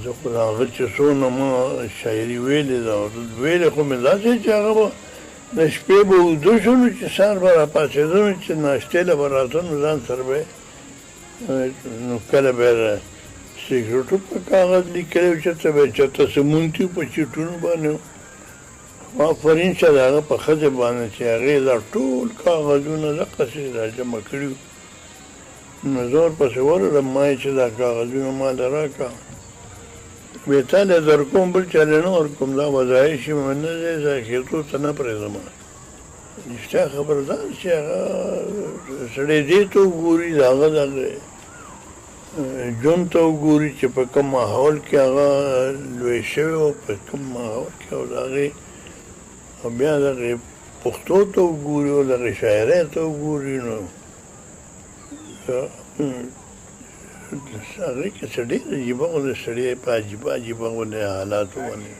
زه خو د هغه چې څونه ما شاعري ویلې ده ویلې خو مې داسې چې هغه به د شپې به اوده شو نو چې سهار به راپاڅېده نو چې ناشتې له به راته نو ځان سره به نو کله به یې سګرټو په کاغذ لیکلی و چېرته به یې چېرته څه مونتي په چیټونو باندې آفرین شه د هغه په ښځې باندې چې هغې دا ټول کاغذونه دقسې را جمع کړي وو نو زه ورپسې ورغلم ما یې چې دا کاغذونه ماله راکړه ویې تاله در کوم بل چاله نه ورکوم دا به ضایع شي مې نه ځای ضایع کېدو ته نه پرېږدم رښتیا خبره ده چې هغه سړی دې ته وګوري د هغه دغه ژوند ته وګوري چې په کوم ماحول کې هغه لوی شوی و په کوم ماحول کې او د هغې او بیا دغې پښتو ته وګوري او دغې شاعرۍ ته وګوري نو هغې کې څه ډېر عجیبه غوندې سړی په عجیبه عجیبه غوندې حالاتو باندې